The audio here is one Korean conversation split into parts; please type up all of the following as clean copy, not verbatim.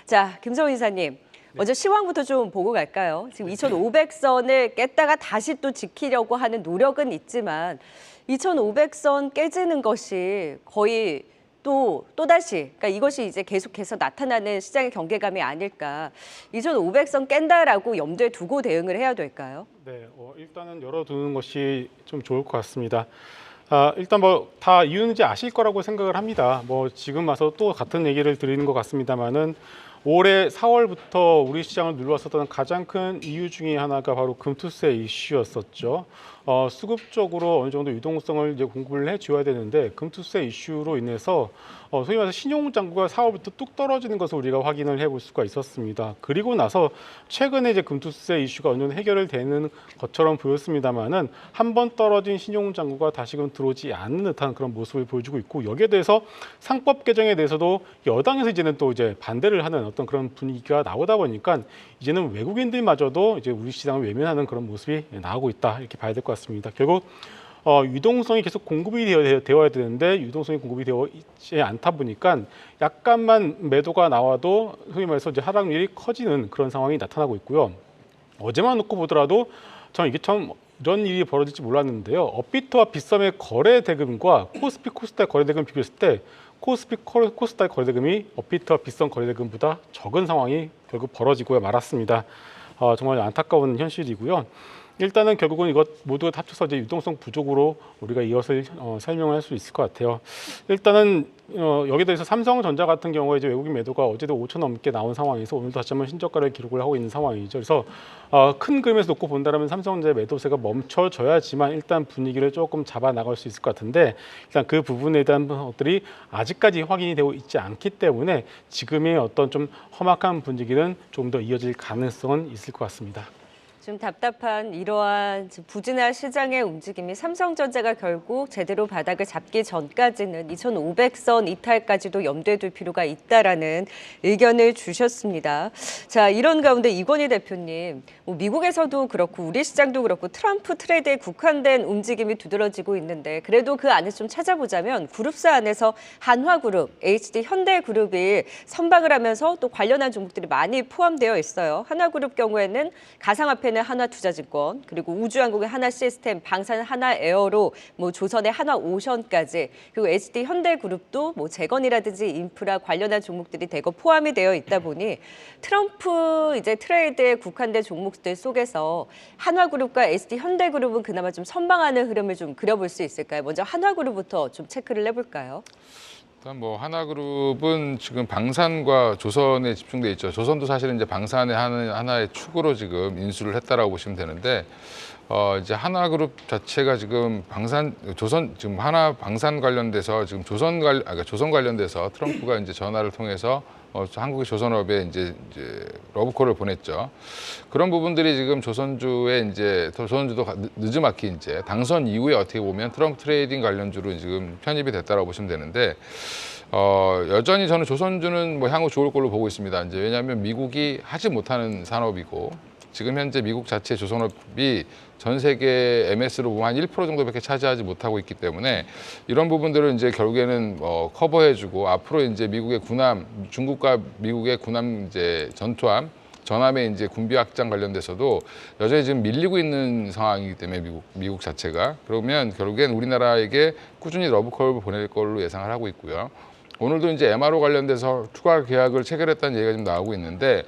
자, 김성훈 이사님. 먼저 시황부터 좀 보고 갈까요? 지금 2,500선을 깼다가 다시 또 지키려고 하는 노력은 있지만 2,500선 깨지는 것이 거의 또다시, 그러니까 이것이 이제 계속해서 나타나는 시장의 경계감이 아닐까. 2,500선 깬다라고 염두에 두고 대응을 해야 될까요? 네, 일단은 열어두는 것이 좀 좋을 것 같습니다. 일단 다 이유는 이제 아실 거라고 생각을 합니다. 지금 와서 또 같은 얘기를 드리는 것 같습니다만은 올해 4월부터 우리 시장을 눌러섰던 가장 큰 이유 중에 하나가 바로 금투세 이슈였었죠. 수급적으로 어느 정도 유동성을 이제 공급을 해줘야 되는데 금투세 이슈로 인해서 소위 말해서 신용 잔고가 4월부터 뚝 떨어지는 것을 우리가 확인을 해볼 수가 있었습니다. 그리고 나서 최근에 이제 금투세 이슈가 어느 정도 해결되는 것처럼 보였습니다만은 한 번 떨어진 신용 잔고가 다시금 들어오지 않는 듯한 그런 모습을 보여주고 있고 여기에 대해서 상법 개정에 대해서도 여당에서 이제는 또 이제 반대를 하는 어떤 그런 분위기가 나오다 보니까 이제는 외국인들마저도 이제 우리 시장을 외면하는 그런 모습이 나오고 있다 이렇게 봐야 될 것 같습니다. 결국 유동성이 계속 공급이 되어야 되는데 유동성이 공급이 되어 있지 않다 보니까 약간만 매도가 나와도 소위 말해서 이제 하락률이 커지는 그런 상황이 나타나고 있고요. 어제만 놓고 보더라도 저는 이게 참 이런 일이 벌어질지 몰랐는데요. 업비트와 빗썸의 거래 대금과 코스피 코스닥 거래 대금 비교했을 때 코스피 코스닥 거래 대금이 업비트와 빗썸 거래 대금보다 적은 상황이 결국 벌어지고 말았습니다. 정말 안타까운 현실이고요. 일단은 결국은 이것 모두 합쳐서 이제 유동성 부족으로 우리가 이것을 설명할 수 있을 것 같아요. 일단은 여기에 대해서 삼성전자 같은 경우에 이제 외국인 매도가 어제도 5천 넘게 나온 상황에서 오늘도 다시 한번 신저가를 기록을 하고 있는 상황이죠. 그래서 큰 그림에서 놓고 본다면 삼성전자의 매도세가 멈춰져야지만 일단 분위기를 조금 잡아 나갈 수 있을 것 같은데 일단 그 부분에 대한 것들이 아직까지 확인이 되고 있지 않기 때문에 지금의 어떤 좀 험악한 분위기는 좀 더 이어질 가능성은 있을 것 같습니다. 좀 답답한 이러한 부진한 시장의 움직임이 삼성전자가 결국 제대로 바닥을 잡기 전까지는 2,500선 이탈까지도 염두에 둘 필요가 있다라는 의견을 주셨습니다. 자, 이런 가운데 이건희 대표님, 미국에서도 그렇고 우리 시장도 그렇고 트럼프 트레이드에 국한된 움직임이 두드러지고 있는데 그래도 그 안에서 좀 찾아보자면 그룹사 안에서 한화그룹, HD 현대그룹이 선박을 하면서 또 관련한 종목들이 많이 포함되어 있어요. 한화그룹 경우에는 가상화폐 하나투자증권, 그리고 우주항공의 하나시스템, 방산 하나에어로 조선의 하나오션까지, 그리고 HD 현대그룹도 재건이라든지 인프라 관련한 종목들이 대거 포함이 되어 있다 보니 트럼프 이제 트레이드에 국한된 종목들 속에서 한화그룹과 HD 현대그룹은 그나마 좀 선방하는 흐름을 좀 그려볼 수 있을까요? 먼저 한화그룹부터 좀 체크를 해볼까요? 일단 하나그룹은 지금 방산과 조선에 집중돼 있죠. 조선도 사실은 이제 방산의 하나의 축으로 지금 인수를 했다라고 보시면 되는데, 이제 한화그룹 자체가 지금 지금 하나 방산 관련돼서 지금 조선 관련돼서 트럼프가 이제 전화를 통해서 한국의 조선업에 이제 러브콜을 보냈죠. 그런 부분들이 지금 조선주도 늦지막히 이제 당선 이후에 어떻게 보면 트럼프 트레이딩 관련주로 지금 편입이 됐다라고 보시면 되는데, 여전히 저는 조선주는 향후 좋을 걸로 보고 있습니다. 이제 왜냐하면 미국이 하지 못하는 산업이고 지금 현재 미국 자체 조선업이 전 세계 MS로 보면 한 1% 정도밖에 차지하지 못하고 있기 때문에 이런 부분들을 이제 결국에는 커버해주고 앞으로 이제 중국과 미국의 군함 이제 전함의 이제 군비 확장 관련돼서도 여전히 지금 밀리고 있는 상황이기 때문에 미국 자체가 그러면 결국엔 우리나라에게 꾸준히 러브콜을 보낼 걸로 예상을 하고 있고요. 오늘도 이제 MRO 관련돼서 추가 계약을 체결했다는 얘기가 좀 나오고 있는데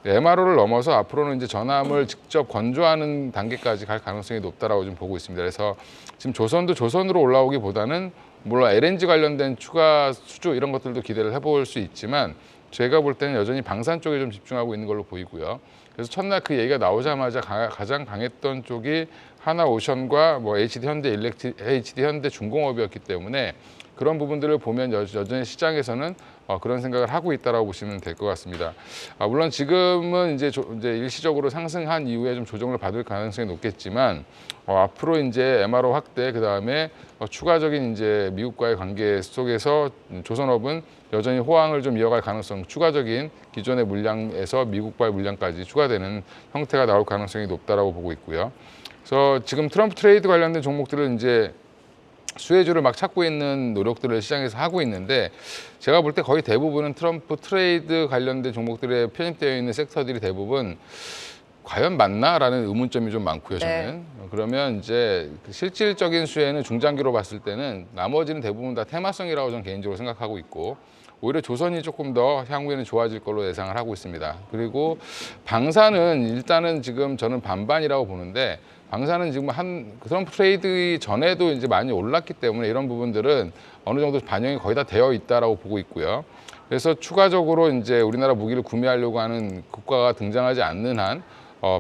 MRO를 넘어서 앞으로는 이제 전함을 직접 건조하는 단계까지 갈 가능성이 높다라고 좀 보고 있습니다. 그래서 지금 조선도 조선으로 올라오기보다는 물론 LNG 관련된 추가 수주 이런 것들도 기대를 해볼 수 있지만 제가 볼 때는 여전히 방산 쪽에 좀 집중하고 있는 걸로 보이고요. 그래서 첫날 그 얘기가 나오자마자 가장 강했던 쪽이 하나오션과 HD 현대 중공업이었기 때문에 그런 부분들을 보면 여전히 시장에서는 그런 생각을 하고 있다라고 보시면 될 것 같습니다. 물론 지금은 이제 일시적으로 상승한 이후에 좀 조정을 받을 가능성이 높겠지만 앞으로 이제 MRO 확대 그다음에 추가적인 이제 미국과의 관계 속에서 조선업은 여전히 호황을 좀 이어갈 가능성, 추가적인 기존의 물량에서 미국과의 물량까지 추가되는 형태가 나올 가능성이 높다라고 보고 있고요. 그래서 지금 트럼프 트레이드 관련된 종목들은 이제 수혜주를 막 찾고 있는 노력들을 시장에서 하고 있는데 제가 볼 때 거의 대부분은 트럼프 트레이드 관련된 종목들에 편입되어 있는 섹터들이 대부분 과연 맞나라는 의문점이 좀 많고요, 저는. 네. 그러면 이제 그 실질적인 수혜는 중장기로 봤을 때는 나머지는 대부분 다 테마성이라고 저는 개인적으로 생각하고 있고 오히려 조선이 조금 더 향후에는 좋아질 걸로 예상을 하고 있습니다. 그리고 방사는 일단은 지금 저는 반반이라고 보는데 방사는 지금 트럼프 트레이드 전에도 이제 많이 올랐기 때문에 이런 부분들은 어느 정도 반영이 거의 다 되어 있다라고 보고 있고요. 그래서 추가적으로 이제 우리나라 무기를 구매하려고 하는 국가가 등장하지 않는 한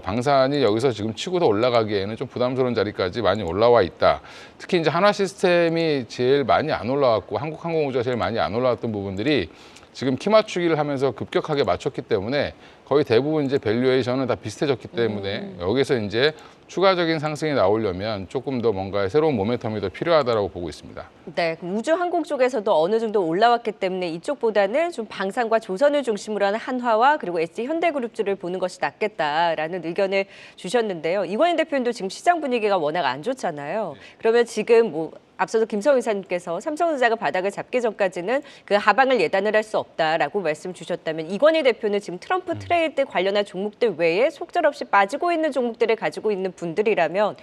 방산이 여기서 지금 치고 더 올라가기에는 좀 부담스러운 자리까지 많이 올라와 있다. 특히 이제 한화 시스템이 제일 많이 안 올라왔고 한국항공우주가 제일 많이 안 올라왔던 부분들이 지금 키 맞추기를 하면서 급격하게 맞췄기 때문에 거의 대부분 이제 밸류에이션은 다 비슷해졌기 때문에 여기서 이제 추가적인 상승이 나오려면 조금 더 뭔가 새로운 모멘텀이 더 필요하다라고 보고 있습니다. 네, 그럼 우주항공 쪽에서도 어느 정도 올라왔기 때문에 이쪽보다는 좀 방산과 조선을 중심으로 하는 한화와 그리고 SK 현대그룹주를 보는 것이 낫겠다라는 의견을 주셨는데요. 이관희 대표님도 지금 시장 분위기가 워낙 안 좋잖아요. 그러면 지금 뭐 앞서서 김성희 이사님께서 삼성전자가 바닥을 잡기 전까지는 그 하방을 예단을 할 수 없다라고 말씀 주셨다면 이관희 대표는 지금 트럼프 트레이드 관련한 종목들 외에 속절없이 빠지고 있는 종목들을 가지고 있는 분들이라면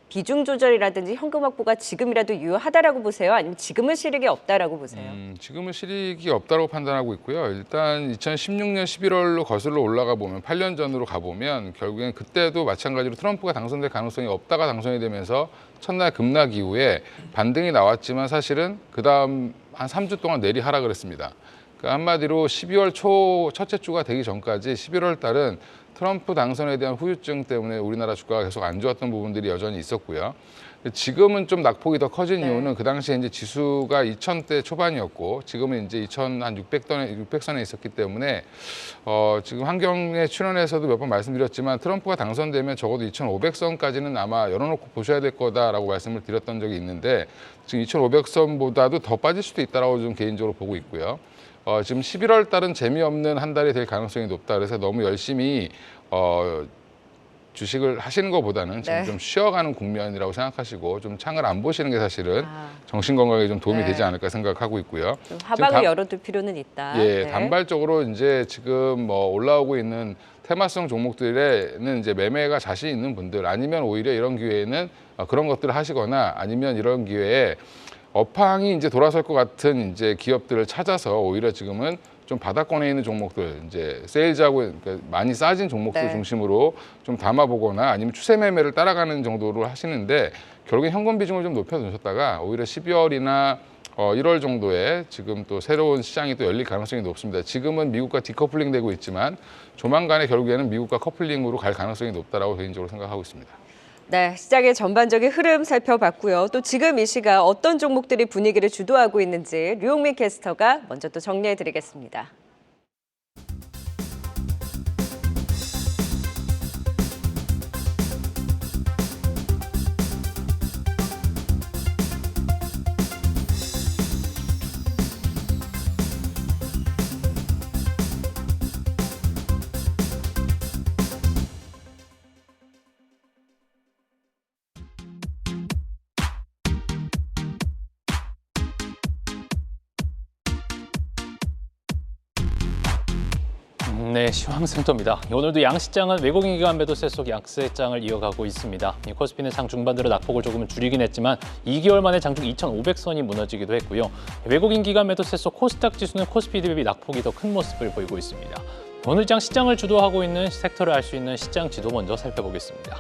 비중 조절이라든지 현금 확보가 지금이라도 유효하다라고 보세요? 아니면 지금은 실익이 없다라고 보세요? 지금은 실익이 없다고 판단하고 있고요. 일단 2016년 11월로 거슬러 올라가 보면 8년 전으로 가보면 결국엔 그때도 마찬가지로 트럼프가 당선될 가능성이 없다가 당선이 되면서 첫날 급락 이후에 반등이 나왔지만 사실은 그다음 한 3주 동안 내리 하락을 했습니다. 그러니까 한마디로 12월 초 첫째 주가 되기 전까지 11월 달은 트럼프 당선에 대한 후유증 때문에 우리나라 주가가 계속 안 좋았던 부분들이 여전히 있었고요. 지금은 좀 낙폭이 더 커진 이유는 그 당시에 이제 지수가 2,000대 초반이었고 지금은 이제 2,600선에 있었기 때문에 지금 환경에 출연해서도 몇 번 말씀드렸지만 트럼프가 당선되면 적어도 2,500선까지는 아마 열어놓고 보셔야 될 거다라고 말씀을 드렸던 적이 있는데 지금 2,500선보다도 더 빠질 수도 있다라고 좀 개인적으로 보고 있고요. 지금 11월 달은 재미없는 한 달이 될 가능성이 높다. 그래서 너무 열심히 주식을 하시는 것보다는 지금 좀 쉬어가는 국면이라고 생각하시고 좀 창을 안 보시는 게 사실은 정신 건강에 좀 도움이 되지 않을까 생각하고 있고요. 좀 하방을 열어둘 필요는 있다. 예, 단발적으로 이제 지금 뭐 올라오고 있는 테마성 종목들에는 이제 매매가 자신 있는 분들 아니면 오히려 이런 기회에는 그런 것들을 하시거나 아니면 이런 기회에 업황이 이제 돌아설 것 같은 이제 기업들을 찾아서 오히려 지금은 좀 바닥권에 있는 종목들, 이제 세일즈하고 그러니까 많이 싸진 종목들 중심으로 좀 담아보거나 아니면 추세 매매를 따라가는 정도로 하시는데 결국엔 현금 비중을 좀 높여놓으셨다가 오히려 12월이나 1월 정도에 지금 또 새로운 시장이 또 열릴 가능성이 높습니다. 지금은 미국과 디커플링 되고 있지만 조만간에 결국에는 미국과 커플링으로 갈 가능성이 높다라고 개인적으로 생각하고 있습니다. 네, 시장의 전반적인 흐름 살펴봤고요. 또 지금 이 시각 어떤 종목들이 분위기를 주도하고 있는지 류용민 캐스터가 먼저 또 정리해드리겠습니다. 네, 시황센터입니다. 오늘도 양시장은 외국인 기관 매도세 속 약세장을 이어가고 있습니다. 코스피는 장 중반대로 낙폭을 조금은 줄이긴 했지만 2개월 만에 장중 2,500선이 무너지기도 했고요. 외국인 기관 매도세 속 코스닥 지수는 코스피 대비 낙폭이 더 큰 모습을 보이고 있습니다. 오늘 장 시장을 주도하고 있는 섹터를 알 수 있는 시장 지도 먼저 살펴보겠습니다.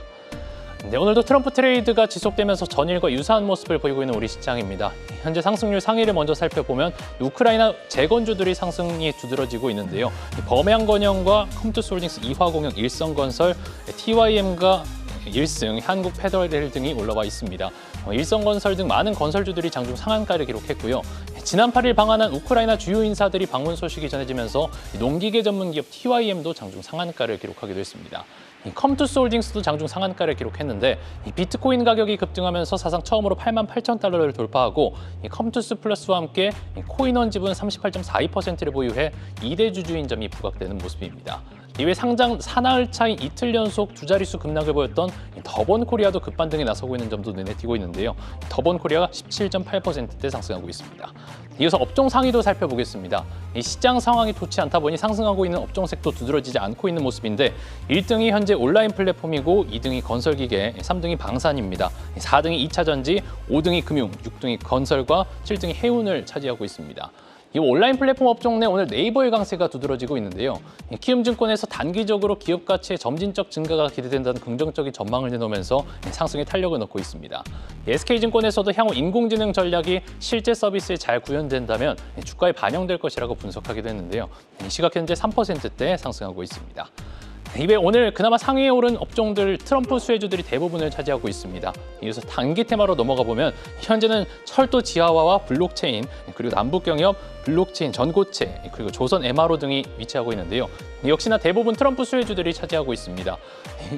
네, 오늘도 트럼프 트레이드가 지속되면서 전일과 유사한 모습을 보이고 있는 우리 시장입니다. 현재 상승률 상위를 먼저 살펴보면 우크라이나 재건주들이 상승이 두드러지고 있는데요. 범양건영과 컴투스홀딩스, 이화공영, 일성건설, TYM과 일승, 한국페더럴 등이 올라와 있습니다. 일성건설 등 많은 건설주들이 장중 상한가를 기록했고요. 지난 8일 방한한 우크라이나 주요 인사들이 방문 소식이 전해지면서 농기계 전문기업 TYM도 장중 상한가를 기록하기도 했습니다. 컴투스홀딩스도 장중 상한가를 기록했는데 비트코인 가격이 급등하면서 사상 처음으로 88,000달러를 돌파하고 컴투스 플러스와 함께 코인원 지분 38.42%를 보유해 2대 주주인 점이 부각되는 모습입니다. 이외 상장 사나흘 차인 이틀 연속 두 자릿수 급락을 보였던 더본코리아도 급반등에 나서고 있는 점도 눈에 띄고 있는데요. 더본코리아가 17.8%대 상승하고 있습니다. 이어서 업종 상위도 살펴보겠습니다. 이 시장 상황이 좋지 않다 보니 상승하고 있는 업종색도 두드러지지 않고 있는 모습인데 1등이 현재 온라인 플랫폼이고 2등이 건설기계, 3등이 방산입니다. 4등이 2차전지, 5등이 금융, 6등이 건설과 7등이 해운을 차지하고 있습니다. 이 온라인 플랫폼 업종 내 오늘 네이버의 강세가 두드러지고 있는데요. 키움증권에서 단기적으로 기업 가치의 점진적 증가가 기대된다는 긍정적인 전망을 내놓으면서 상승에 탄력을 넣고 있습니다. SK증권에서도 향후 인공지능 전략이 실제 서비스에 잘 구현된다면 주가에 반영될 것이라고 분석하기도 했는데요. 시각 현재 3%대 상승하고 있습니다. 이외 오늘 그나마 상위에 오른 업종들 트럼프 수혜주들이 대부분을 차지하고 있습니다. 이어서 단기 테마로 넘어가 보면 현재는 철도 지하화와 블록체인, 그리고 남북경협, 블록체인, 전고체, 그리고 조선 MRO 등이 위치하고 있는데요. 역시나 대부분 트럼프 수혜주들이 차지하고 있습니다.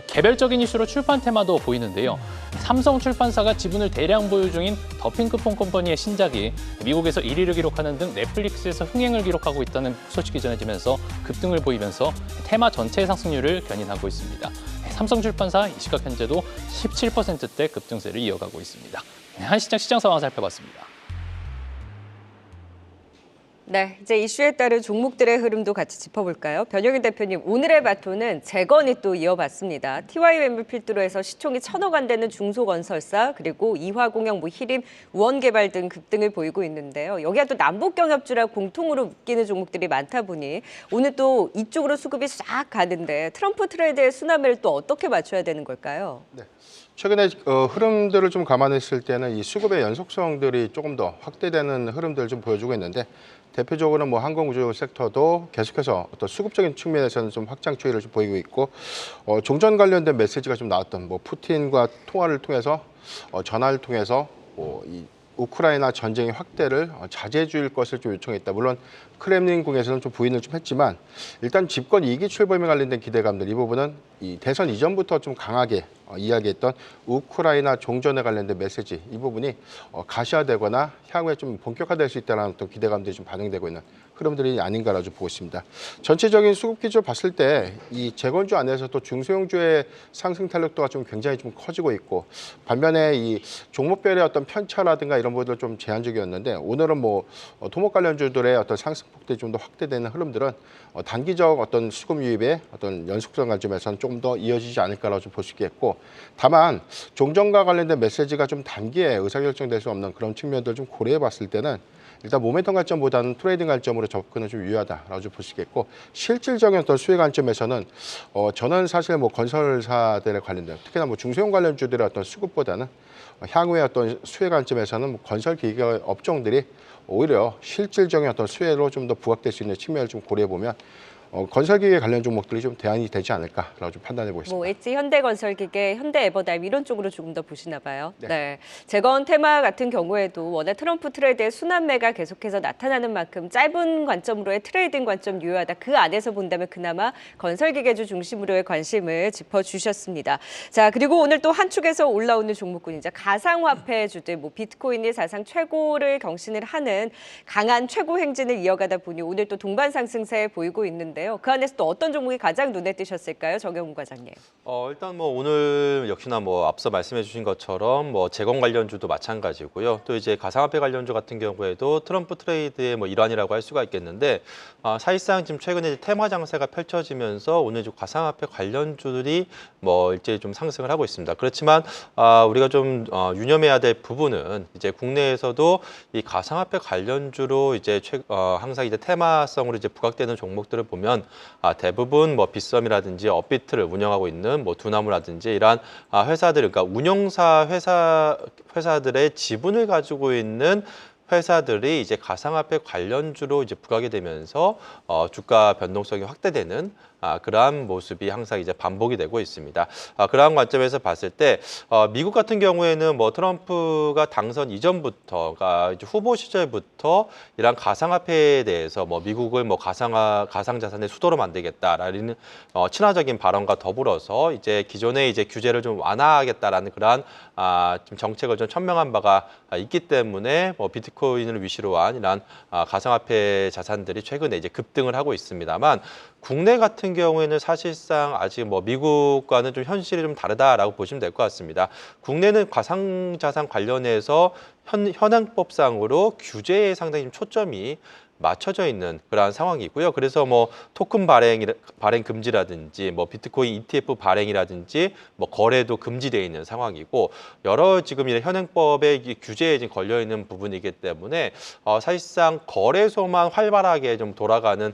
개별적인 이슈로 출판 테마도 보이는데요. 삼성 출판사가 지분을 대량 보유 중인 더 핑크폰 컴퍼니의 신작이 미국에서 1위를 기록하는 등 넷플릭스에서 흥행을 기록하고 있다는 소식이 전해지면서 급등을 보이면서 테마 전체의 상승률을 견인하고 있습니다. 삼성 출판사 이 시각 현재도 17%대 급등세를 이어가고 있습니다. 한시장 시장 상황 살펴봤습니다. 네, 이제 이슈에 따른 종목들의 흐름도 같이 짚어볼까요? 변영인 대표님, 오늘의 바토는 재건이 또 이어봤습니다. TYM을 필두로 해서 시총이 1,000억 안 되는 중소건설사, 그리고 이화공영, 히림, 우원개발 등 급등을 보이고 있는데요. 여기가 또 남북경협주라 공통으로 묶이는 종목들이 많다 보니 오늘 또 이쪽으로 수급이 싹 가는데 트럼프 트레이드의 순환매를 또 어떻게 맞춰야 되는 걸까요? 네. 최근에 흐름들을 좀 감안했을 때는 이 수급의 연속성들이 조금 더 확대되는 흐름들을 좀 보여주고 있는데 대표적으로 뭐 항공우주 섹터도 계속해서 어떤 수급적인 측면에서는 좀 확장 추이를 좀 보이고 있고 종전 관련된 메시지가 좀 나왔던 뭐 푸틴과 통화를 통해서 전화를 통해서 이 우크라이나 전쟁의 확대를 자제해 줄 것을 좀 요청했다. 물론 크렘린궁에서는 좀 부인을 좀 했지만 일단 집권 2기 출범에 관련된 기대감들 이 부분은 이 대선 이전부터 좀 강하게 이야기했던 우크라이나 종전에 관련된 메시지 이 부분이 가시화되거나 향후에 좀 본격화될 수 있다는 어떤 기대감들이 좀 반영되고 있는 흐름들이 아닌가라 좀 보고 있습니다. 전체적인 수급 기조를 봤을 때 이 재건주 안에서 또 중소형주의 상승 탄력도가 좀 굉장히 좀 커지고 있고 반면에 이 종목별의 어떤 편차라든가 이런 부분들 좀 제한적이었는데 오늘은 뭐 토목 관련주들의 어떤 상승폭들이 좀 더 확대되는 흐름들은 단기적 어떤 수급 유입의 어떤 연속성 관점에서는 조금 더 이어지지 않을까라고 좀 볼 수 있겠고 다만 종전과 관련된 메시지가 좀 단기에 의사결정될 수 없는 그런 측면들 좀 고려해 봤을 때는 일단 모멘텀 관점보다는 트레이딩 관점으로 접근은 좀 유효하다라고 좀 보시겠고 실질적인 어떤 수혜 관점에서는 저는 사실 뭐 건설사들에 관련된 특히나 뭐 중소형 관련주들의 어떤 수급보다는 향후의 어떤 수혜 관점에서는 뭐 건설 기계 업종들이 오히려 실질적인 어떤 수혜로 좀 더 부각될 수 있는 측면을 좀 고려해 보면 건설기계 관련 종목들이 좀 대안이 되지 않을까라고 좀 판단해 보겠습니다. 뭐 엣지 현대건설기계, 현대에버다임 이런 쪽으로 조금 더 보시나 봐요. 네. 네. 재건 테마 같은 경우에도 워낙 트럼프 트레이드의 순환매가 계속해서 나타나는 만큼 짧은 관점으로의 트레이딩 관점 유효하다. 그 안에서 본다면 그나마 건설기계주 중심으로의 관심을 짚어주셨습니다. 자, 그리고 오늘 또 한 축에서 올라오는 종목군이자 가상화폐주들, 뭐 비트코인이 사상 최고를 경신을 하는 강한 최고 행진을 이어가다 보니 오늘 또 동반 상승세 보이고 있는데 그 안에서 또 어떤 종목이 가장 눈에 띄셨을까요, 정영훈 과장님? 일단 뭐 오늘 역시나 뭐 앞서 말씀해주신 것처럼 뭐 재건 관련주도 마찬가지고요. 또 이제 가상화폐 관련주 같은 경우에도 트럼프 트레이드의 뭐 일환이라고 할 수가 있겠는데 사실상 지금 최근에 이제 테마 장세가 펼쳐지면서 오늘 좀 가상화폐 관련주들이 뭐 일제히 좀 상승을 하고 있습니다. 그렇지만 우리가 좀 유념해야 될 부분은 이제 국내에서도 이 가상화폐 관련주로 이제 항상 이제 테마성으로 이제 부각되는 종목들을 보면 대부분 뭐 빗썸이라든지 업비트를 운영하고 있는 뭐 두나무라든지 이러한 회사들, 그러니까 운영사 회사들의 지분을 가지고 있는 회사들이 이제 가상화폐 관련주로 이제 부각이 되면서 주가 변동성이 확대되는 그러한 모습이 항상 이제 반복이 되고 있습니다. 그러한 관점에서 봤을 때 미국 같은 경우에는 뭐 트럼프가 당선 이전부터가 이제 후보 시절부터 이러한 가상화폐에 대해서 뭐 미국을 뭐 가상자산의 수도로 만들겠다라는 친화적인 발언과 더불어서 이제 기존의 이제 규제를 좀 완화하겠다라는 그러한 좀 정책을 좀 천명한 바가 있기 때문에 뭐 비트코인 비트코인을 위시로 한 이런 가상화폐 자산들이 최근에 이제 급등을 하고 있습니다만 국내 같은 경우에는 사실상 아직 뭐 미국과는 좀 현실이 좀 다르다라고 보시면 될 것 같습니다. 국내는 가상자산 관련해서 현행법상으로 규제에 상당히 좀 초점이 맞춰져 있는 그러한 상황이고요. 그래서 뭐 토큰 발행 금지라든지 뭐 비트코인 ETF 발행이라든지 뭐 거래도 금지되어 있는 상황이고 여러 지금 이 현행법의 규제에 지금 걸려 있는 부분이기 때문에 사실상 거래소만 활발하게 좀 돌아가는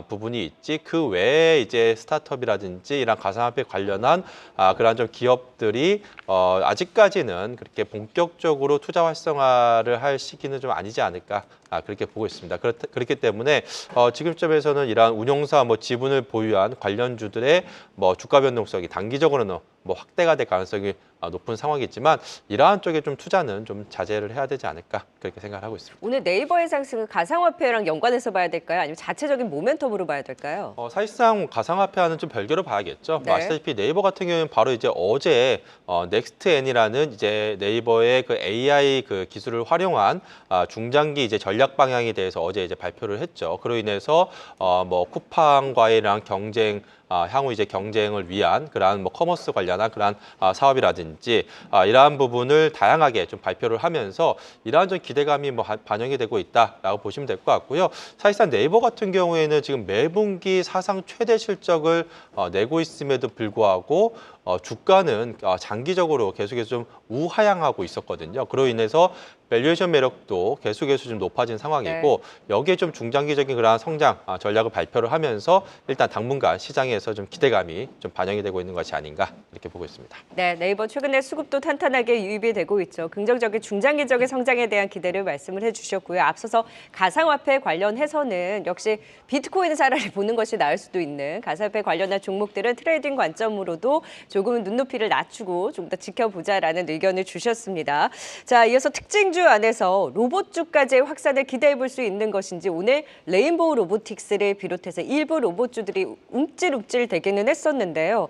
부분이 있지 그 외에 이제 스타트업이라든지 이런 가상화폐 관련한 그러한 좀 기업들이 아직까지는 그렇게 본격적으로 투자 활성화를 할 시기는 좀 아니지 않을까 그렇게 보고 있습니다. 그렇기 때문에 지금 시점에서는 이러한 운용사 뭐 지분을 보유한 관련주들의 뭐 주가 변동성이 단기적으로는 뭐 확대가 될 가능성이 높은 상황이지만 이러한 쪽에 좀 투자는 좀 자제를 해야 되지 않을까 그렇게 생각을 하고 있습니다. 오늘 네이버의 상승은 가상화폐랑 연관해서 봐야 될까요? 아니면 자체적인 모멘텀으로 봐야 될까요? 사실상 가상화폐와는 좀 별개로 봐야겠죠. 네. 아시다시피 네이버 같은 경우는 바로 이제 어제 넥스트N이라는 이제 네이버의 그 AI 그 기술을 활용한 중장기 이제 전략 방향에 대해서 어제 이제 발표를 했죠. 그로 인해서 뭐 쿠팡과의랑 경쟁 향후 이제 경쟁을 위한 그러한 뭐 커머스 관련한 그러한 사업이라든지 이러한 부분을 다양하게 좀 발표를 하면서 이러한 좀 기대감이 뭐 반영이 되고 있다라고 보시면 될 것 같고요. 사실상 네이버 같은 경우에는 지금 매분기 사상 최대 실적을 내고 있음에도 불구하고 주가는 장기적으로 계속해서 좀 우하향하고 있었거든요. 그로 인해서 밸류에이션 매력도 계속해서 좀 높아진 상황이고 여기에 좀 중장기적인 그러한 성장 전략을 발표를 하면서 일단 당분간 시장에서 좀 기대감이 좀 반영이 되고 있는 것이 아닌가 이렇게 보고 있습니다. 네, 네이버 최근에 수급도 탄탄하게 유입이 되고 있죠. 긍정적인 중장기적인 성장에 대한 기대를 말씀을 해주셨고요. 앞서서 가상화폐 관련해서는 역시 비트코인을 차라리 보는 것이 나을 수도 있는 가상화폐 관련한 종목들은 트레이딩 관점으로도 조금은 눈높이를 낮추고 좀 더 지켜보자라는 의견을 주셨습니다. 자, 이어서 특징주 안에서 로봇주까지의 확산을 기대해 볼 수 있는 것인지 오늘 레인보우 로보틱스를 비롯해서 일부 로봇주들이 움찔움찔 되기는 했었는데요.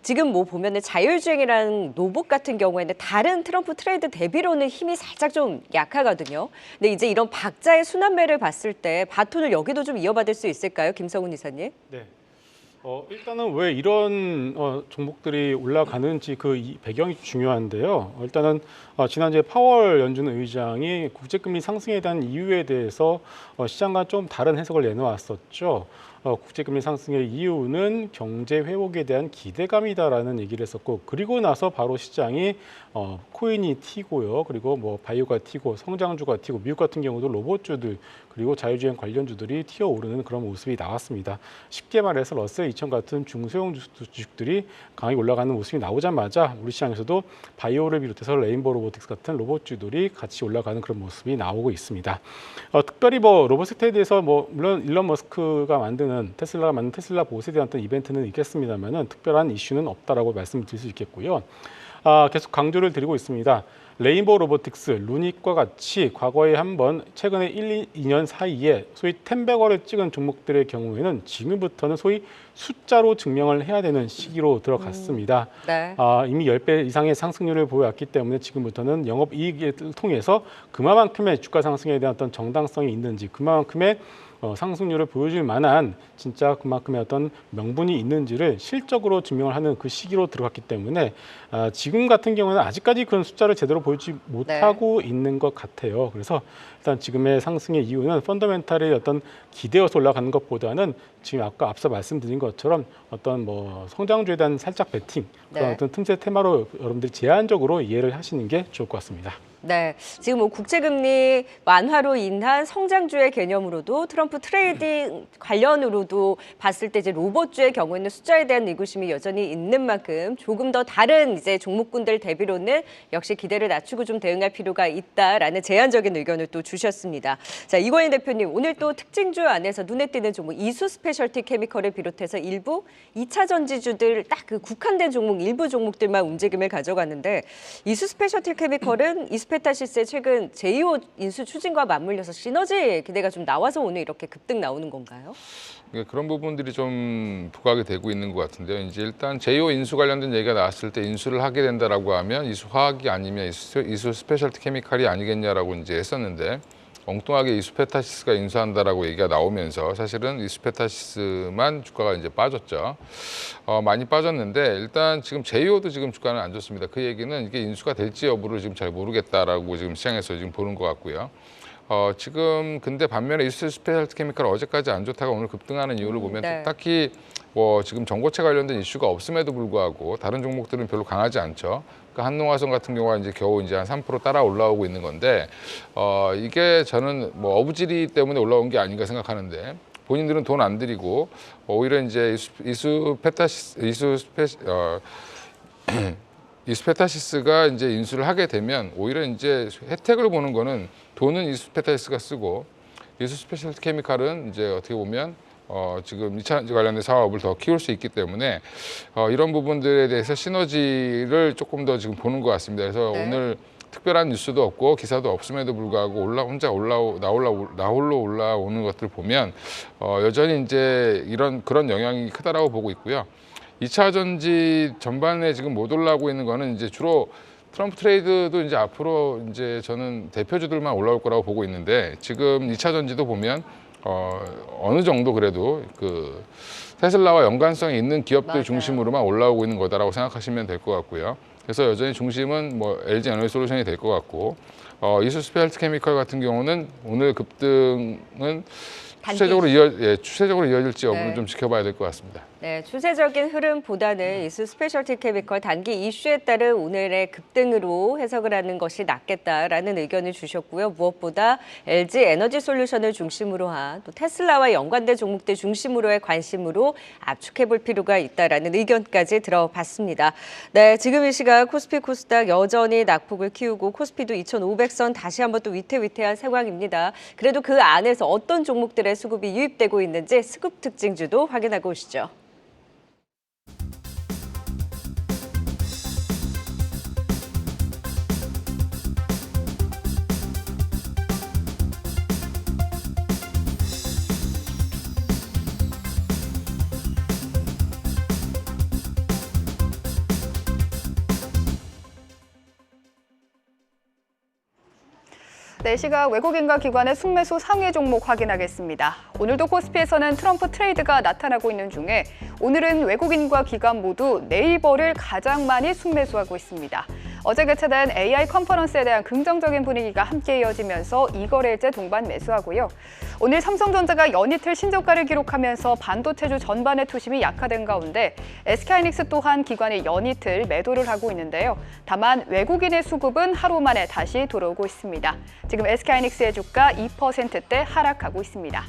지금 뭐 보면은 자율주행이라는 로봇 같은 경우에는 다른 트럼프 트레이드 대비로는 힘이 살짝 좀 약하거든요. 근데 이제 이런 박자의 순환매를 봤을 때 바톤을 여기도 좀 이어받을 수 있을까요, 김성훈 이사님? 네. 일단은 왜 이런 종목들이 올라가는지 배경이 중요한데요. 일단은 지난주에 파월 연준 의장이 국제금리 상승에 대한 이유에 대해서 시장과 좀 다른 해석을 내놓았었죠. 국제금리 상승의 이유는 경제 회복에 대한 기대감이다라는 얘기를 했었고 그리고 나서 바로 시장이 코인이 튀고요. 그리고 뭐 바이오가 튀고 성장주가 튀고 미국 같은 경우도 로봇주들 그리고 자율주행 관련주들이 튀어오르는 그런 모습이 나왔습니다. 쉽게 말해서 러셀 2000 같은 중소형 주식들이 강하게 올라가는 모습이 나오자마자 우리 시장에서도 바이오를 비롯해서 레인보우 로보틱스 같은 로봇주들이 같이 올라가는 그런 모습이 나오고 있습니다. 특별히 뭐 로봇 섹터에 대해서 뭐 물론 일론 머스크가 테슬라가 만든 테슬라 보스에 대한 어떤 이벤트는 있겠습니다만은 특별한 이슈는 없다라고 말씀을 드릴 수 있겠고요. 계속 강조를 드리고 있습니다. 레인보우 로보틱스, 루닉과 같이 과거에 한번 최근에 1, 2년 사이에 소위 10배거를 찍은 종목들의 경우에는 지금부터는 소위 숫자로 증명을 해야 되는 시기로 들어갔습니다. 네. 이미 10배 이상의 상승률을 보여왔기 때문에 지금부터는 영업이익을 통해서 그만큼의 주가 상승에 대한 어떤 정당성이 있는지 그만큼의 상승률을 보여줄 만한 진짜 그만큼의 어떤 명분이 있는지를 실적으로 증명을 하는 그 시기로 들어갔기 때문에 지금 같은 경우는 아직까지 그런 숫자를 제대로 보여주지 못하고 있는 것 같아요. 그래서 일단 지금의 상승의 이유는 펀더멘탈의 어떤 기대어서 올라가는 것보다는 지금 아까 앞서 말씀드린 것처럼 어떤 뭐 성장주에 대한 살짝 베팅 그런 어떤 틈새 테마로 여러분들이 제한적으로 이해를 하시는 게 좋을 것 같습니다. 네, 지금 뭐 국제금리 완화로 인한 성장주의 개념으로도 트럼프 트레이딩 관련으로도 봤을 때 이제 로봇주의 경우에는 숫자에 대한 의구심이 여전히 있는 만큼 조금 더 다른 이제 종목군들 대비로는 역시 기대를 낮추고 좀 대응할 필요가 있다라는 제한적인 의견을 또 주셨습니다. 자, 이광인 대표님 오늘 또 특징주 안에서 눈에 띄는 종목 이수 스페셜티 케미컬을 비롯해서 일부 2차 전지주들 딱 그 국한된 종목 일부 종목들만 움직임을 가져갔는데 이수 스페셜티 케미컬은 이스페타시스의 최근 제2호 인수 추진과 맞물려서 시너지 기대가 좀 나와서 오늘 이렇게 급등 나오는 건가요? 그런 부분들이 좀 부각이 되고 있는 것 같은데요. 이제 일단 제2호 인수 관련된 얘기가 나왔을 때 인수를 하게 된다라고 하면 이수 화학이 아니면 이수 스페셜티 케미칼이 아니겠냐라고 이제 했었는데 엉뚱하게 이수페타시스가 인수한다라고 얘기가 나오면서 사실은 이수페타시스만 주가가 이제 빠졌죠. 많이 빠졌는데 일단 지금 제이오도 지금 주가는 안 좋습니다. 그 얘기는 이게 인수가 될지 여부를 지금 잘 모르겠다라고 지금 시장에서 지금 보는 것 같고요. 지금 근데 반면에 이수스페셜티케미칼 어제까지 안 좋다가 오늘 급등하는 이유를 보면 네. 딱히 뭐 지금 전고체 관련된 이슈가 없음에도 불구하고 다른 종목들은 별로 강하지 않죠. 그러니까 한농화성 같은 경우가 이제 겨우 이제 한 3% 따라 올라오고 있는 건데 이게 저는 뭐 어부지리 때문에 올라온 게 아닌가 생각하는데 본인들은 돈 안 들이고 오히려 이제 이수페타시스가 이제 인수를 하게 되면 오히려 이제 혜택을 보는 거는 돈은 이수페타시스가 쓰고 이수스페셜티케미칼은 이제 어떻게 보면 지금 2차 관련된 사업을 더 키울 수 있기 때문에 이런 부분들에 대해서 시너지를 조금 더 지금 보는 것 같습니다. 그래서 네. 오늘 특별한 뉴스도 없고 기사도 없음에도 불구하고 나홀로 올라오는 것들 보면 여전히 이제 그런 영향이 크다라고 보고 있고요. 2차 전지 전반에 지금 못 올라오고 있는 거는 이제 주로 트럼프 트레이드도 이제 앞으로 이제 저는 대표주들만 올라올 거라고 보고 있는데 지금 2차 전지도 보면 어느 정도 그래도 그 테슬라와 연관성이 있는 기업들 맞아요. 중심으로만 올라오고 있는 거다라고 생각하시면 될 것 같고요. 그래서 여전히 중심은 뭐 LG 에너지 솔루션이 될 것 같고 이수스페셜티케미칼 같은 경우는 오늘 급등은 추세적으로 이어질지 여부는 네. 좀 지켜봐야 될 것 같습니다. 네, 추세적인 흐름보다는 이수 스페셜티 케미컬 단기 이슈에 따른 오늘의 급등으로 해석을 하는 것이 낫겠다라는 의견을 주셨고요. 무엇보다 LG 에너지 솔루션을 중심으로 한 또 테슬라와 연관된 종목들 중심으로의 관심으로 압축해 볼 필요가 있다라는 의견까지 들어봤습니다. 네, 지금 이 시각 코스피 코스닥 여전히 낙폭을 키우고 코스피도 2,500선 다시 한번 또 위태위태한 상황입니다. 그래도 그 안에서 어떤 종목들의 수급이 유입되고 있는지 수급 특징주도 확인하고 오시죠. 네, 시각 외국인과 기관의 순매수 상위 종목 확인하겠습니다. 오늘도 코스피에서는 트럼프 트레이드가 나타나고 있는 중에 오늘은 외국인과 기관 모두 네이버를 가장 많이 순매수하고 있습니다. 어제 개최된 AI 컨퍼런스에 대한 긍정적인 분위기가 함께 이어지면서 이거래일째 동반 매수하고요. 오늘 삼성전자가 연이틀 신저가를 기록하면서 반도체주 전반의 투심이 약화된 가운데 SK하이닉스 또한 기관이 연이틀 매도를 하고 있는데요. 다만 외국인의 수급은 하루 만에 다시 들어오고 있습니다. 지금 SK하이닉스의 주가 2%대 하락하고 있습니다.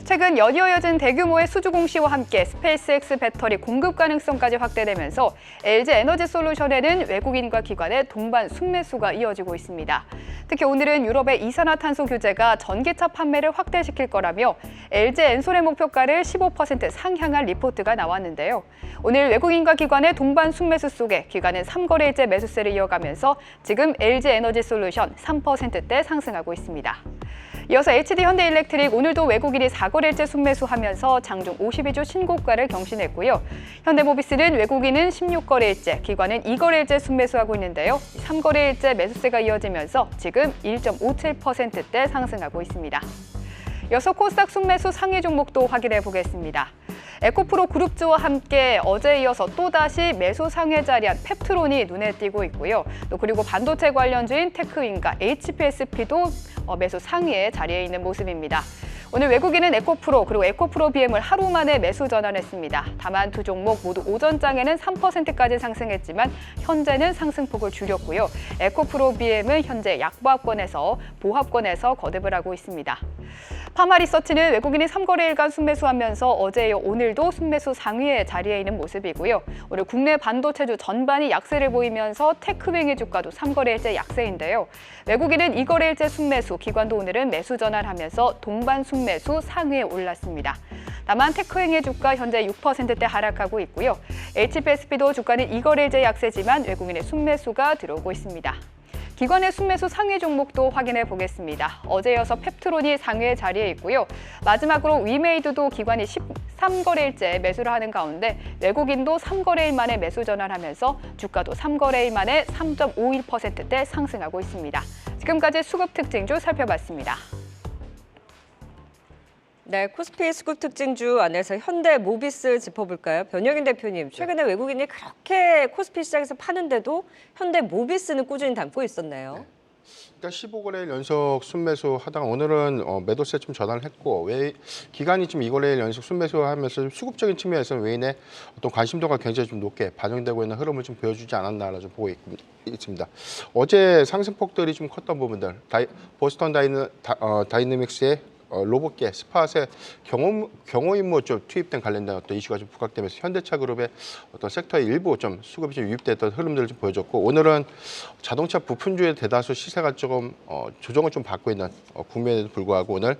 최근 연이어진 대규모의 수주 공시와 함께 스페이스X 배터리 공급 가능성까지 확대되면서 LG 에너지 솔루션에는 외국인과 기관의 동반 순매수가 이어지고 있습니다. 특히 오늘은 유럽의 이산화탄소 규제가 전기차 판매를 확대시킬 거라며 LG 엔솔의 목표가를 15% 상향한 리포트가 나왔는데요. 오늘 외국인과 기관의 동반 순매수 속에 기관은 3거래일째 매수세를 이어가면서 지금 LG 에너지 솔루션 3%대 상승하고 있습니다. 이어서 HD현대일렉트릭 오늘도 외국인이 4거래일째 순매수하면서 장중 52주 신고가를 경신했고요. 현대모비스는 외국인은 16거래일째, 기관은 2거래일째 순매수하고 있는데요. 3거래일째 매수세가 이어지면서 지금 1.57%대 상승하고 있습니다. 이어서 코스닥 순매수 상위 종목도 확인해 보겠습니다. 에코프로 그룹주와 함께 어제에 이어서 또다시 매수 상회 자리한 펩트론이 눈에 띄고 있고요. 또 그리고 반도체 관련주인 테크윈과 HPSP도 매수 상위에 자리해 있는 모습입니다. 오늘 외국인은 에코프로 그리고 에코프로 BM을 하루 만에 매수 전환했습니다. 다만 두 종목 모두 오전장에는 3%까지 상승했지만 현재는 상승폭을 줄였고요. 에코프로 BM은 현재 약보합권에서 보합권에서 거듭을 하고 있습니다. 파마리서치는 외국인이 3거래일간 순매수하면서 어제 이어 오늘도 순매수 상위에 자리해 있는 모습이고요. 오늘 국내 반도체주 전반이 약세를 보이면서 테크윙의 주가도 3거래일째 약세인데요. 외국인은 2거래일째 순매수, 기관도 오늘은 매수 전환하면서 동반 순매수 상위에 올랐습니다. 다만 테크윙의 주가 현재 6%대 하락하고 있고요. HPSP도 주가는 2거래일째 약세지만 외국인의 순매수가 들어오고 있습니다. 기관의 순매수 상위 종목도 확인해 보겠습니다. 어제 이어서 펩트론이 상위에 자리해 있고요. 마지막으로 위메이드도 기관이 13거래일째 매수를 하는 가운데 외국인도 3거래일 만에 매수 전환하면서 주가도 3거래일 만에 3.51%대 상승하고 있습니다. 지금까지 수급 특징주 살펴봤습니다. 네, 코스피 수급 특징주 안에서 현대 모비스 짚어볼까요? 변영인 대표님, 최근에 외국인이 그렇게 코스피 시장에서 파는데도 현대 모비스는 꾸준히 담고 있었네요. 일단 15거래일 연속 순매수 하다가 오늘은 매도세 좀 전환을 했고 기간이 좀 2거래일 연속 순매수하면서 수급적인 측면에서는 외인의 어떤 관심도가 굉장히 좀 높게 반영되고 있는 흐름을 좀 보여주지 않았나 좀 보고 있습니다. 어제 상승폭들이 좀 컸던 부분들, 보스턴 다이내믹스의 로봇계 스팟의 경호 임무 좀 투입된 관련된 어떤 이슈가 좀 부각되면서 현대차 그룹의 어떤 섹터의 일부 좀 수급이 좀 유입됐던 흐름들을 좀 보여줬고 오늘은 자동차 부품주의 대다수 시세가 조금 조정을 좀 받고 있는 국면에도 불구하고 오늘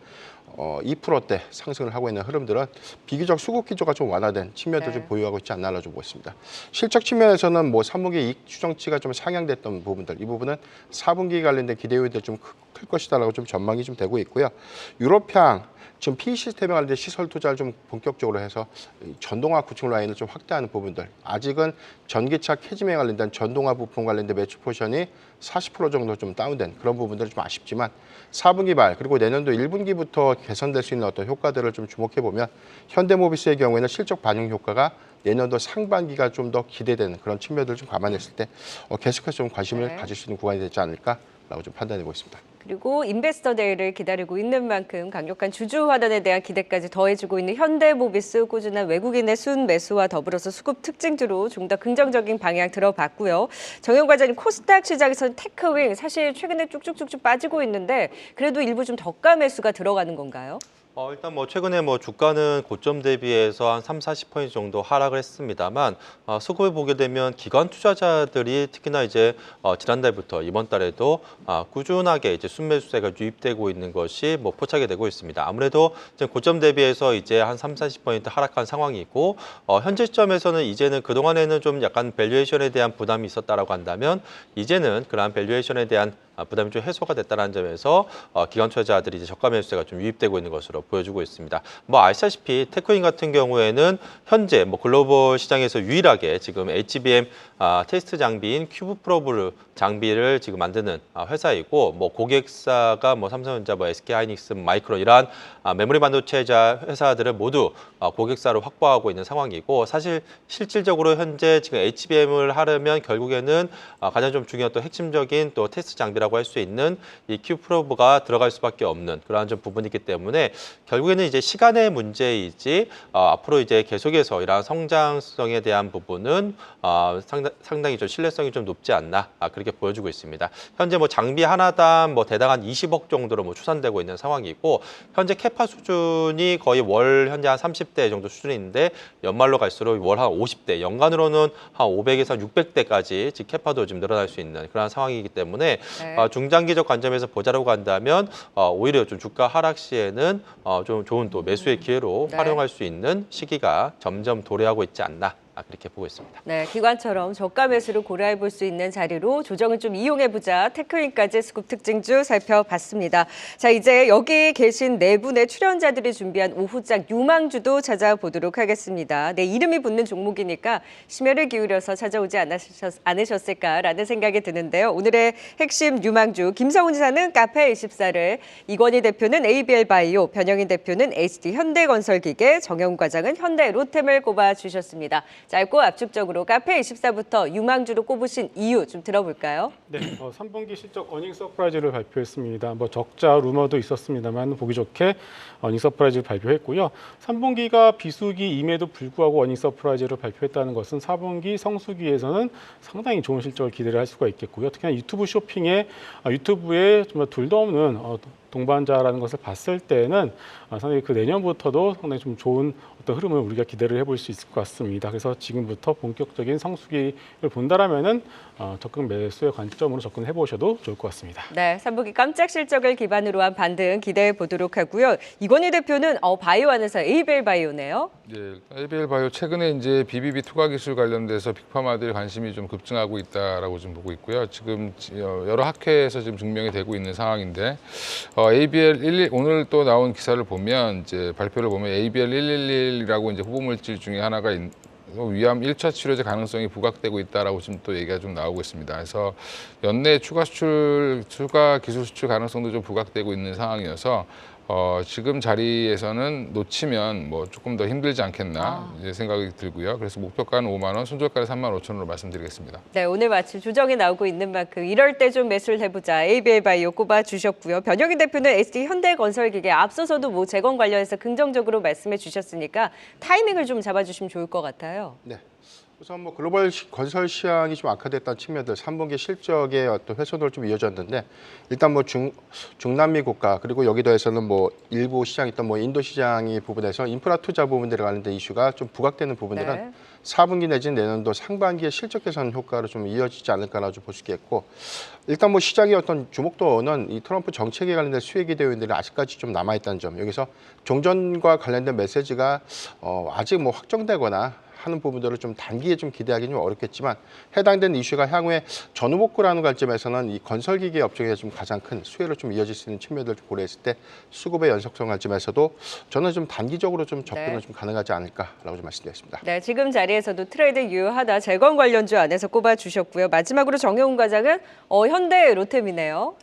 2%대 상승을 하고 있는 흐름들은 비교적 수급 기조가 좀 완화된 측면도 좀 보유하고 있지 않나 좀 보고 있습니다. 실적 측면에서는 뭐 3분기 이익 추정치가 좀 상향됐던 부분들, 이 부분은 4분기 관련된 기대 요인들이 좀 클 것이다라고 좀 전망이 좀 되고 있고요. 유럽향 지금 PE 시스템에 관련된 시설 투자를 좀 본격적으로 해서 전동화 구축 라인을 좀 확대하는 부분들, 아직은 전기차 캐즘에 관련된 전동화 부품 관련된 매출 포션이 40% 정도 좀 다운된 그런 부분들은 좀 아쉽지만 4분기 말 그리고 내년도 1분기부터 개선될 수 있는 어떤 효과들을 좀 주목해 보면 현대모비스의 경우에는 실적 반영 효과가 내년도 상반기가 좀 더 기대되는 그런 측면들을 좀 감안했을 때 계속해서 좀 관심을 가질 수 있는 구간이 되지 않을까라고 좀 판단해 보겠습니다. 그리고 인베스터 데이를 기다리고 있는 만큼 강력한 주주 환원에 대한 기대까지 더해지고 있는 현대모비스 꾸준한 외국인의 순 매수와 더불어서 수급 특징주로 좀 더 긍정적인 방향 들어봤고요. 정영 과장님, 코스닥 시장에서는 테크윙 사실 최근에 쭉쭉쭉쭉 빠지고 있는데 그래도 일부 좀 저가 매수가 들어가는 건가요? 일단 뭐 최근에 뭐 주가는 고점 대비해서 한 30-40% 정도 하락을 했습니다만 수급을 보게 되면 기관 투자자들이 특히나 이제 지난달부터 이번 달에도 꾸준하게 이제 순매수세가 유입되고 있는 것이 뭐 포착이 되고 있습니다. 아무래도 지금 고점 대비해서 이제 한 30-40% 하락한 상황이고 현재 시점에서는 이제는 그동안에는 좀 약간 밸류에이션에 대한 부담이 있었다라고 한다면 이제는 그러한 밸류에이션에 대한 부담이 좀 해소가 됐다는 점에서 기관 투자자들이 이제 저가 매수세가 좀 유입되고 있는 것으로 보여주고 있습니다. 뭐 아시다시피 테크인 같은 경우에는 현재 뭐 글로벌 시장에서 유일하게 지금 HBM 테스트 장비인 큐브 프로브 장비를 지금 만드는 회사이고 뭐 고객사가 뭐 삼성전자, 뭐 SK 하이닉스, 마이크론 이러한 메모리 반도체자 회사들을 모두 고객사로 확보하고 있는 상황이고 사실 실질적으로 현재 지금 HBM을 하려면 결국에는 가장 좀 중요한 또 핵심적인 또 테스트 장비라고 할 수 있는 이 큐브 프로브가 들어갈 수밖에 없는 그러한 좀 부분이기 때문에 결국에는 이제 시간의 문제이지 앞으로 이제 계속해서 이러한 성장성에 대한 부분은 상당히 좀 신뢰성이 좀 높지 않나 그렇게 보여주고 있습니다. 현재 뭐 장비 하나당 뭐 대당 20억 정도로 뭐 추산되고 있는 상황이고 현재 캐파 수준이 거의 월 현재 한 30대 정도 수준인데 연말로 갈수록 월 한 50대, 연간으로는 한 500에서 600대까지 즉 캐파도 좀 늘어날 수 있는 그런 상황이기 때문에 중장기적 관점에서 보자라고 한다면 오히려 좀 주가 하락 시에는 좀 좋은 또 매수의 기회로 활용할 수 있는 시기가 점점 도래하고 있지 않나 그렇게 보고 있습니다. 네, 기관처럼 저가 매수를 고려해 볼 수 있는 자리로 조정을 좀 이용해보자. 테크윈까지 수급 특징주 살펴봤습니다. 자, 이제 여기 계신 네 분의 출연자들이 준비한 오후장 유망주도 찾아보도록 하겠습니다. 네, 이름이 붙는 종목이니까 심혈을 기울여서 찾아오지 않으셨을까라는 생각이 드는데요. 오늘의 핵심 유망주 김성훈 지사는 카페24를, 이건희 대표는 ABL 바이오, 변영인 대표는 HD 현대건설기계, 정영 과장은 현대 로템을 꼽아주셨습니다. 짧고 압축적으로 카페24부터 유망주로 꼽으신 이유 좀 들어볼까요? 네, 3분기 실적 어닝 서프라이즈를 발표했습니다. 뭐 적자 루머도 있었습니다만 보기 좋게 어닝 서프라이즈를 발표했고요. 3분기가 비수기임에도 불구하고 어닝 서프라이즈를 발표했다는 것은 4분기 성수기에서는 상당히 좋은 실적을 기대를 할 수가 있겠고요. 특히나 유튜브 쇼핑에 유튜브에 정말 둘도 없는 동반자라는 것을 봤을 때는 상당히 그 내년부터도 상당히 좀 좋은 어떤 흐름을 우리가 기대를 해볼 수 있을 것 같습니다. 그래서 지금부터 본격적인 성수기를 본다라면은 적극 매수의 관점으로 접근해 보셔도 좋을 것 같습니다. 네, 3분기 깜짝 실적을 기반으로 한 반등 기대해 보도록 하고요. 이건희 대표는 바이오 안에서 ABL 바이오네요. 네, ABL 바이오 최근에 이제 BBB 투과 기술 관련돼서 빅파마들의 관심이 좀 급증하고 있다라고 좀 보고 있고요. 지금 여러 학회에서 지금 증명이 되고 있는 상황인데 ABL 오늘 또 나온 기사를 보면 이제 발표를 보면 ABL 111이라고 이제 후보 물질 중에 하나가 위암 1차 치료제 가능성이 부각되고 있다라고 지금 또 얘기가 좀 나오고 있습니다. 그래서 연내 추가 기술 수출 가능성도 좀 부각되고 있는 상황이어서 지금 자리에서는 놓치면 뭐 조금 더 힘들지 않겠나 이제 생각이 들고요. 그래서 목표가는 5만 원, 손절가는 3만 5천 원으로 말씀드리겠습니다. 네, 오늘 마침 조정이 나오고 있는 만큼 이럴 때 좀 매수를 해보자. ABL바이오 꼽아주셨고요. 변혁인 대표는 SD 현대건설기계 앞서서도 뭐 재건 관련해서 긍정적으로 말씀해 주셨으니까 타이밍을 좀 잡아주시면 좋을 것 같아요. 네. 우선 뭐 글로벌 건설 시황이 좀 악화됐다는 측면들, 3분기 실적의 어떤 훼손으로 좀 이어졌는데 일단 뭐 중남미 국가 그리고 여기 더해서는 뭐 일부 시장 있던 뭐 인도 시장이 부분에서 인프라 투자 부분들에 관련된 이슈가 좀 부각되는 부분들은 네. 4분기 내지는 내년도 상반기에 실적 개선 효과로 좀 이어지지 않을까라고 볼 수 있겠고 일단 뭐 시장의 어떤 주목도는 이 트럼프 정책에 관련된 수혜 기대요인들이 아직까지 좀 남아 있다는 점 여기서 종전과 관련된 메시지가 아직 뭐 확정되거나 하는 부분들을 좀 단기에 좀 기대하기는 좀 어렵겠지만 해당되는 이슈가 향후에 전후복구라는 관점에서는 이 건설기계 업종에 좀 가장 큰 수혜로 좀 이어질 수 있는 측면들을 좀 고려했을 때 수급의 연속성 관점에서도 저는 좀 단기적으로 좀 접근을 네. 좀 가능하지 않을까라고 좀 말씀드렸습니다. 네, 지금 자리에서도 트레이드 유효하다 재건 관련주 안에서 꼽아주셨고요. 마지막으로 정영훈 과장은 현대 로템이네요.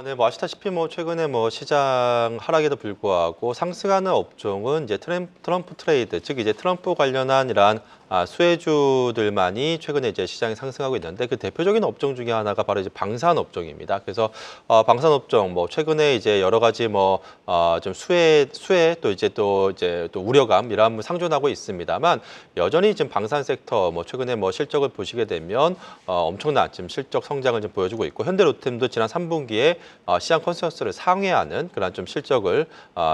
네, 뭐 아시다시피 뭐 최근에 뭐 시장 하락에도 불구하고 상승하는 업종은 이제 트럼프 트레이드, 즉 이제 트럼프 관련한 이러한 수혜주들만이 최근에 이제 시장이 상승하고 있는데 그 대표적인 업종 중에 하나가 바로 이제 방산 업종입니다. 그래서 방산 업종 뭐 최근에 이제 여러 가지 뭐 좀 수혜 또 이제 또 우려감 이런 상존하고 있습니다만 여전히 지금 방산 섹터 뭐 최근에 뭐 실적을 보시게 되면 엄청난 지금 실적 성장을 좀 보여주고 있고 현대로템도 지난 3분기에 시장 컨센서스를 상회하는 그런 좀 실적을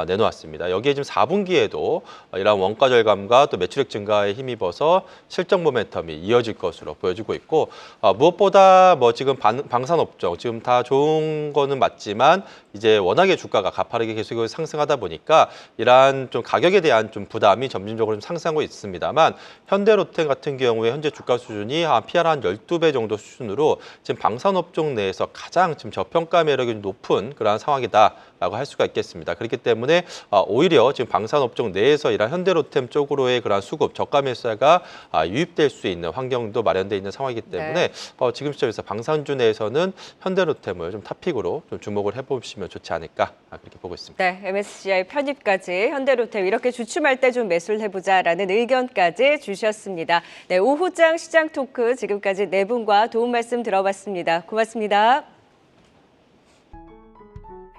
내놓았습니다. 여기에 지금 4분기에도 이러한 원가 절감과 또 매출액 증가에 힘입어서 실적 모멘텀이 이어질 것으로 보여지고 있고 무엇보다 뭐 지금 방산 업종 지금 다 좋은 거는 맞지만 이제 워낙에 주가가 가파르게 계속 상승하다 보니까 이러한 좀 가격에 대한 좀 부담이 점진적으로 좀 상승하고 있습니다만 현대로템 같은 경우에 현재 주가 수준이 한 PR 한 12배 정도 수준으로 지금 방산 업종 내에서 가장 지금 저평가 매력이 높은 그러한 상황이다라고 할 수가 있겠습니다. 그렇기 때문에 오히려 지금 방산 업종 내에서 이런 현대로템 쪽으로의 그러한 수급 저가 매수가 유입될 수 있는 환경도 마련되어 있는 상황이기 때문에 지금 시점에서 방산주 내에서는 현대로템을 좀 탑픽으로 좀 주목을 해보시면 좋지 않을까 그렇게 보고 있습니다. 네, MSCI 편입까지 현대로템 이렇게 주춤할 때 좀 매수를 해보자라는 의견까지 주셨습니다. 네, 오후장 시장 토크 지금까지 네 분과 도움 말씀 들어봤습니다. 고맙습니다.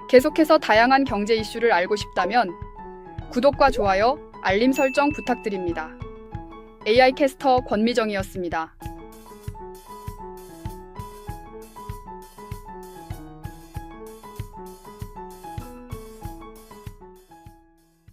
계속해서 다양한 경제 이슈를 알고 싶다면 구독과 좋아요, 알림 설정 부탁드립니다. AI 캐스터 권미정이었습니다.